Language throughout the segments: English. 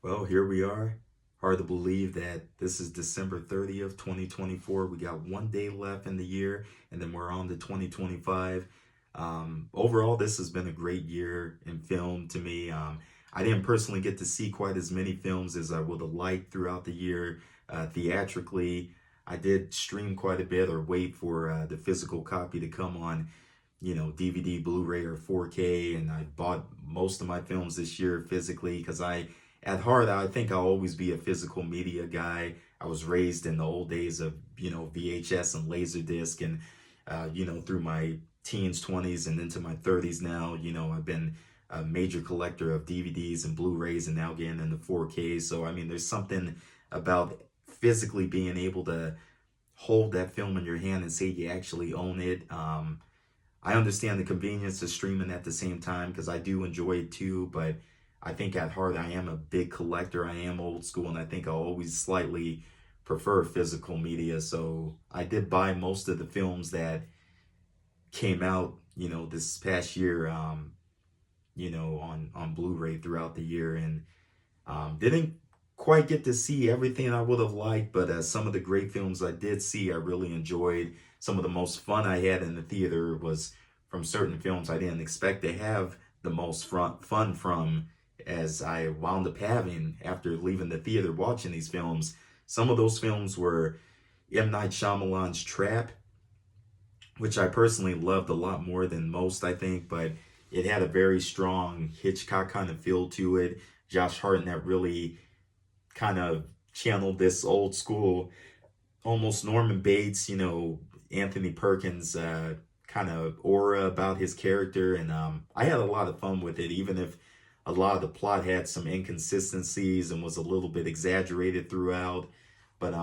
Well, here we are. Hard to believe that this is December 30th, 2024. We got one day left in the year, and then we're on to 2025. Overall, this has been a great year in film to me. I didn't personally get to see quite as many films as I would have liked throughout the year theatrically. I did stream quite a bit or wait for the physical copy to come on, DVD, Blu-ray, or 4K. And I bought most of my films this year physically because at heart, I think I'll always be a physical media guy. I was raised in the old days of, VHS and Laserdisc, and, through my teens, 20s, and into my 30s now, I've been a major collector of DVDs and Blu-rays and now getting into 4K. So, I mean, there's something about physically being able to hold that film in your hand and say you actually own it. I understand the convenience of streaming at the same time because I do enjoy it too, but I think at heart I am a big collector. I am old school, and I think I'll always slightly prefer physical media. So I did buy most of the films that came out, this past year, on Blu-ray throughout the year, and didn't quite get to see everything I would have liked, but some of the great films I did see, I really enjoyed. Some of the most fun I had in the theater was from certain films I didn't expect to have the most fun from, as I wound up having after leaving the theater watching these films. Some of those films were M. Night Shyamalan's Trap, which I personally loved a lot more than most, I think, but it had a very strong Hitchcock kind of feel to it. Josh Hartnett really kind of channeled this old school, almost Norman Bates, Anthony Perkins kind of aura about his character. And I had a lot of fun with it, even if a lot of the plot had some inconsistencies and was a little bit exaggerated throughout. But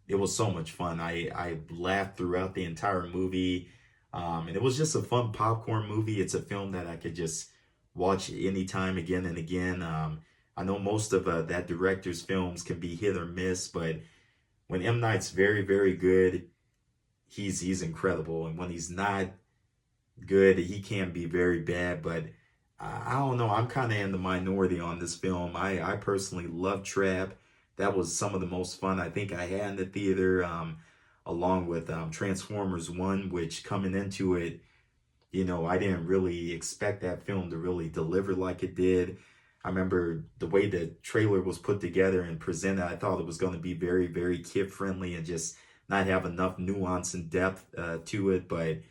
it was so much fun. I laughed throughout the entire movie. And it was just a fun popcorn movie. It's a film that I could just watch anytime, again and again. I know most of that director's films can be hit or miss, but when M. Night's very, very good, he's incredible. And when he's not good, he can be very bad. But I don't know. I'm kind of in the minority on this film. I personally love Trap. That was some of the most fun I think I had in the theater, along with Transformers 1, which coming into it, I didn't really expect that film to really deliver like it did. I remember the way the trailer was put together and presented, I thought it was going to be very, very kid friendly and just not have enough nuance and depth to it. But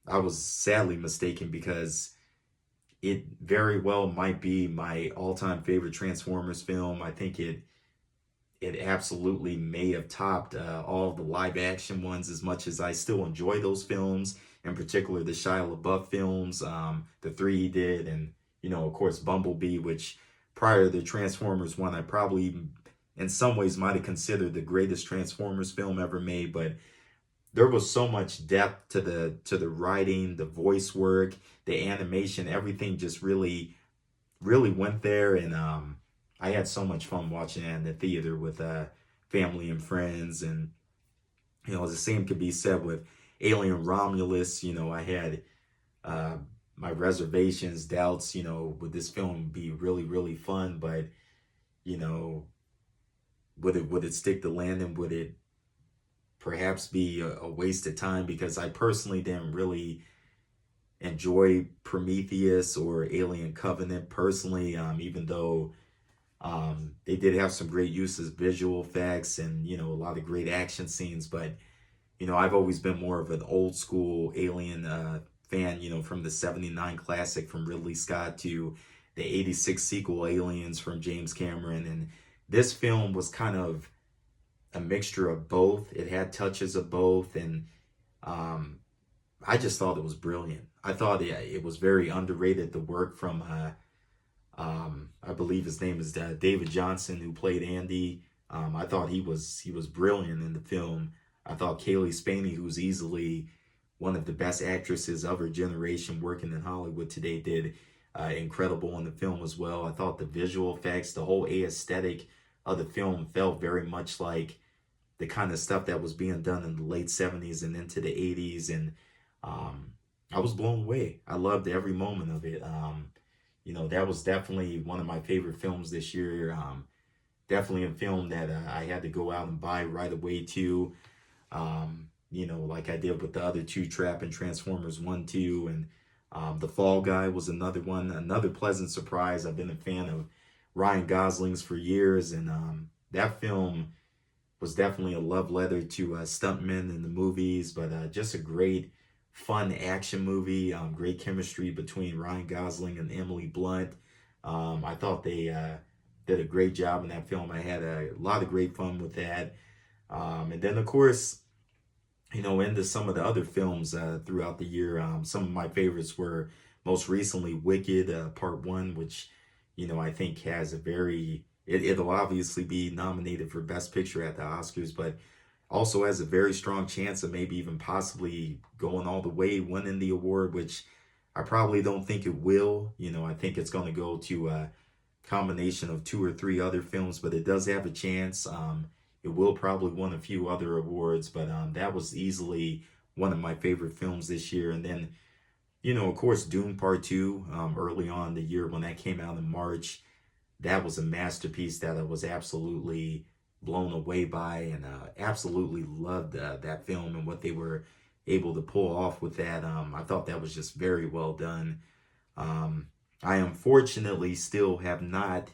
I was sadly mistaken because it very well might be my all-time favorite Transformers film. I think it absolutely may have topped all of the live action ones, as much as I still enjoy those films, in particular the Shia LaBeouf films, the three he did, and, of course, Bumblebee, which prior to the Transformers one, I probably in some ways might have considered the greatest Transformers film ever made. But there was so much depth to the writing, the voice work, the animation, everything just really, really went there. And I had so much fun watching it in the theater with family and friends. And, the same could be said with Alien Romulus. I had uh, my reservations, doubts, would this film be really, really fun? But, you know, would it stick the landing? Would it perhaps be a waste of time? Because I personally didn't really enjoy Prometheus or Alien Covenant personally, even though they did have some great uses, visual effects, and a lot of great action scenes. But I've always been more of an old school Alien fan. From the '79 classic from Ridley Scott to the '86 sequel Aliens from James Cameron, and this film was kind of a mixture of both. It had touches of both, and um, I just thought it was brilliant. I thought it was very underrated. The work from I believe his name is David Johnson, who played Andy. I thought he was brilliant in the film. I thought Kaylee Spaney, who's easily one of the best actresses of her generation working in Hollywood today, did incredible in the film as well. I thought the visual effects, the whole aesthetic of the film felt very much like the kind of stuff that was being done in the late '70s and into the '80s, and I was blown away. I loved every moment of it. that was definitely one of my favorite films this year. Definitely a film that I had to go out and buy right away too. Like I did with the other two, Trap and Transformers 1, 2, and The Fall Guy was another one, another pleasant surprise. I've been a fan of Ryan Gosling's for years, and that film was definitely a love letter to stuntmen in the movies, but just a great, fun action movie. Great chemistry between Ryan Gosling and Emily Blunt. I thought they did a great job in that film. I had a lot of great fun with that. And then, of course, into some of the other films throughout the year. Some of my favorites were most recently Wicked Part 1, which, I think has a it'll obviously be nominated for Best Picture at the Oscars, but also has a very strong chance of maybe even possibly going all the way, winning the award, which I probably don't think it will. I think it's going to go to a combination of two or three other films, but it does have a chance. It will probably win a few other awards, but that was easily one of my favorite films this year. And then, of course, Dune Part 2, early on in the year when that came out in March, that was a masterpiece that I was absolutely blown away by, and absolutely loved that film and what they were able to pull off with that. I thought that was just very well done. I unfortunately still have not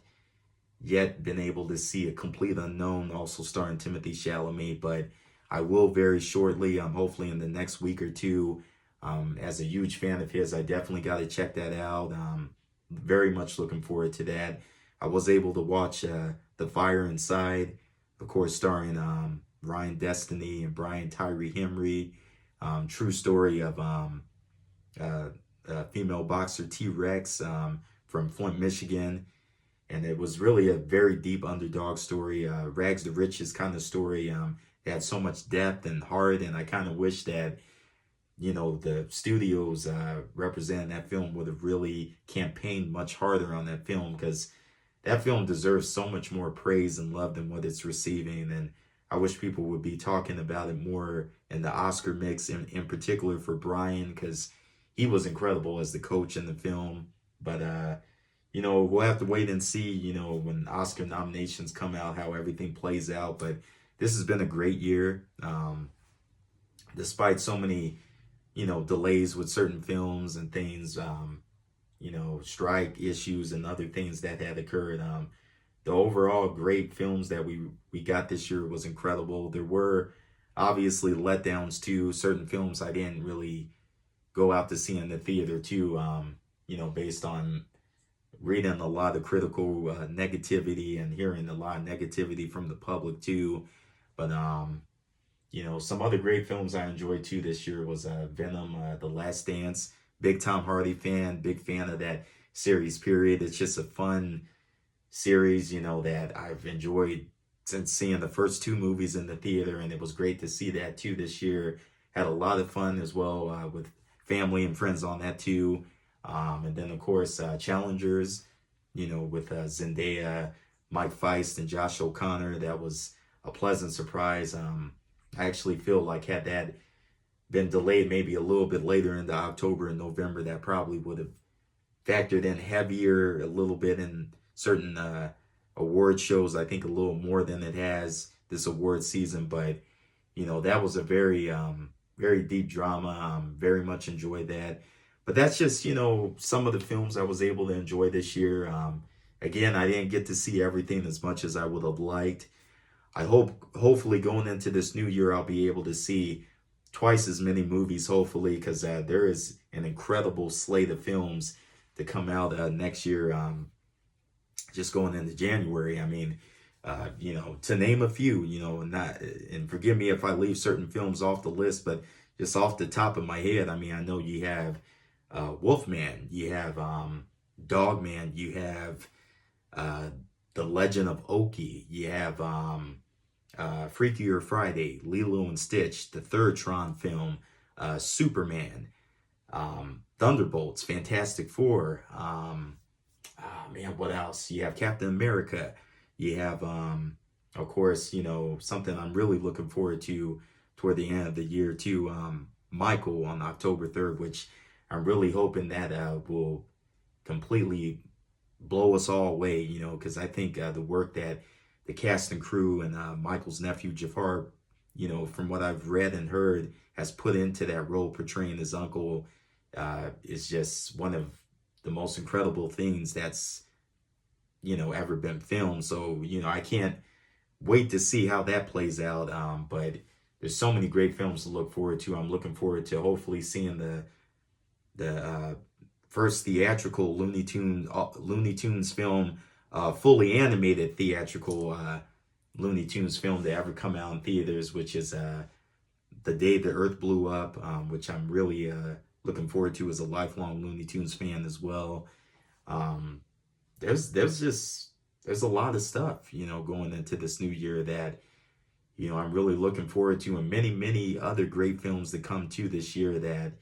yet been able to see A Complete Unknown, also starring Timothy Chalamet, but I will very shortly, hopefully in the next week or two. As a huge fan of his, I definitely got to check that out. Very much looking forward to that. I was able to watch The Fire Inside, of course, starring Ryan Destiny and Brian Tyree Henry. True story of female boxer T-Rex from Flint, Michigan. And it was really a very deep underdog story, rags to riches kind of story. It had so much depth and heart, and I kind of wish that, the studios representing that film would have really campaigned much harder on that film, because that film deserves so much more praise and love than what it's receiving. And I wish people would be talking about it more in the Oscar mix, in particular for Brian, because he was incredible as the coach in the film. But, we'll have to wait and see, when Oscar nominations come out, how everything plays out. But this has been a great year. Despite so many, delays with certain films and things, strike issues and other things that had occurred. The overall great films that we got this year was incredible. There were obviously letdowns too. Certain films I didn't really go out to see in the theater too, based on reading a lot of critical negativity and hearing a lot of negativity from the public too. But some other great films I enjoyed too this year was Venom, The Last Dance. Big Tom Hardy fan, big fan of that series, period. It's just a fun series, that I've enjoyed since seeing the first two movies in the theater, and it was great to see that too this year. Had a lot of fun as well with family and friends on that too. And then, of course, Challengers, with Zendaya, Mike Feist, and Josh O'Connor. That was a pleasant surprise. I actually feel like had that been delayed maybe a little bit later into October and November, that probably would have factored in heavier a little bit in certain award shows. I think a little more than it has this award season. But, that was a very, very deep drama. Very much enjoyed that. But that's just, some of the films I was able to enjoy this year. Again, I didn't get to see everything as much as I would have liked. I hopefully going into this new year, I'll be able to see twice as many movies, hopefully, because there is an incredible slate of films to come out next year, just going into January. I mean, to name a few, and forgive me if I leave certain films off the list, but just off the top of my head, I mean, I know you have Wolfman, you have Dogman, you have The Legend of Oki, you have Freakier Friday, Lilo and Stitch, the third Tron film, Superman, Thunderbolts, Fantastic Four. What else? You have Captain America. You have, of course, something I'm really looking forward to toward the end of the year too. Michael on October 3rd, which I'm really hoping that will completely blow us all away, you know, because I think the work that the cast and crew and Michael's nephew Jafar, you know, from what I've read and heard, has put into that role portraying his uncle is just one of the most incredible things that's, you know, ever been filmed. So, you know, I can't wait to see how that plays out. But there's so many great films to look forward to. I'm looking forward to hopefully seeing the first theatrical Looney Tunes film, fully animated theatrical Looney Tunes film to ever come out in theaters, which is The Day the Earth Blew Up, which I'm really looking forward to as a lifelong Looney Tunes fan as well. Um, there's a lot of stuff, you know, going into this new year that, you know, I'm really looking forward to, and many other great films that come to this year that,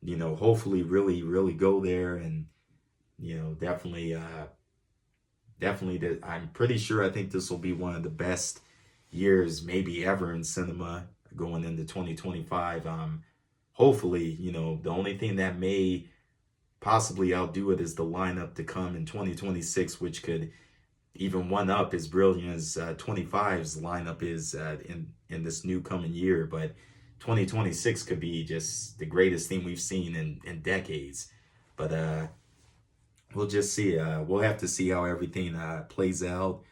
you know, hopefully really go there. And, you know, definitely that I'm pretty sure I think this will be one of the best years maybe ever in cinema going into 2025. Hopefully, you know, the only thing that may possibly outdo it is the lineup to come in 2026, which could even one up as brilliant as 25's lineup is in this new coming year. But 2026 could be just the greatest thing we've seen in decades. But we'll just see. We'll have to see how everything plays out.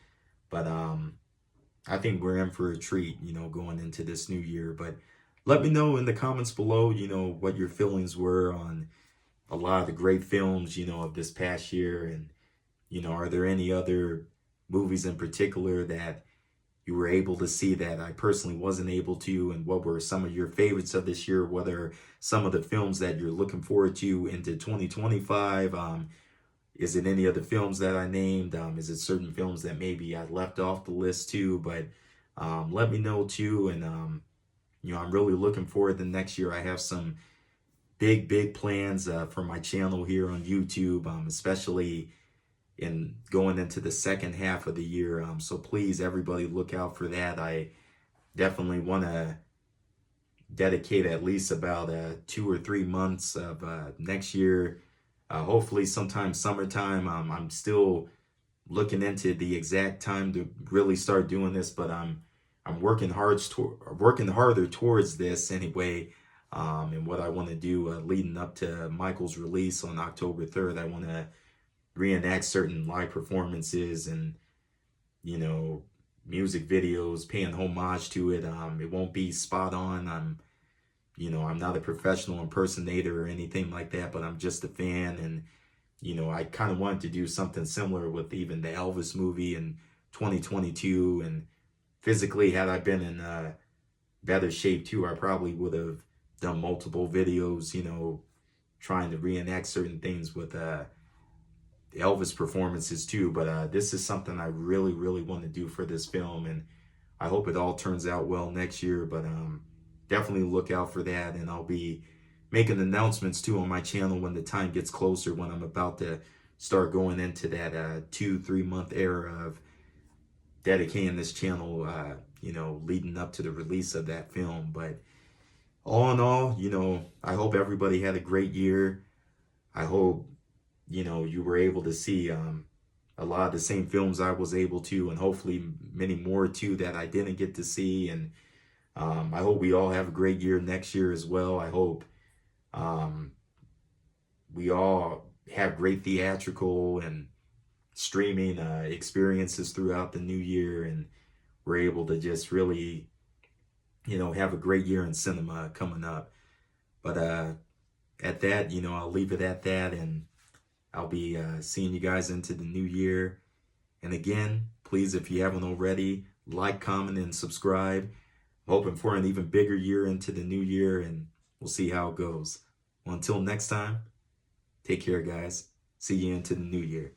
But I think we're in for a treat, you know, going into this new year. But let me know in the comments below, you know, what your feelings were on a lot of the great films, you know, of this past year. And, you know, are there any other movies in particular that you were able to see that I personally wasn't able to? And what were some of your favorites of this year? What are some of the films that you're looking forward to into 2025? Is it any of the films that I named? Is it certain films that maybe I left off the list too? But let me know too. And, you know, I'm really looking forward to next year. I have some big plans for my channel here on YouTube, especially in going into the second half of the year. So please, everybody, look out for that. I definitely want to dedicate at least about 2 or 3 months of next year. Hopefully sometime summertime. I'm still looking into the exact time to really start doing this, but I'm working harder towards this anyway. And what I want to do leading up to Michael's release on October 3rd, I want to reenact certain live performances and, you know, music videos, paying homage to it. It won't be spot on. You know, I'm not a professional impersonator or anything like that, but I'm just a fan. And, you know, I kind of wanted to do something similar with even the Elvis movie in 2022. And physically, had I been in better shape too, I probably would have done multiple videos, you know, trying to reenact certain things with Elvis performances too. But this is something I really want to do for this film, and I hope it all turns out well next year. But definitely look out for that, and I'll be making announcements too on my channel when the time gets closer, when I'm about to start going into that 2-3 month era of dedicating this channel, you know, leading up to the release of that film. But all in all, you know, I hope everybody had a great year. I hope, you know, you were able to see a lot of the same films I was able to, and hopefully many more too that I didn't get to see. And I hope we all have a great year next year as well. I hope we all have great theatrical and streaming experiences throughout the new year, and we're able to just really, you know, have a great year in cinema coming up. But at that, you know, I'll leave it at that, and I'll be seeing you guys into the new year. And again, please, if you haven't already, like, comment, and subscribe. I'm hoping for an even bigger year into the new year, and we'll see how it goes. Well, until next time, take care, guys. See you into the new year.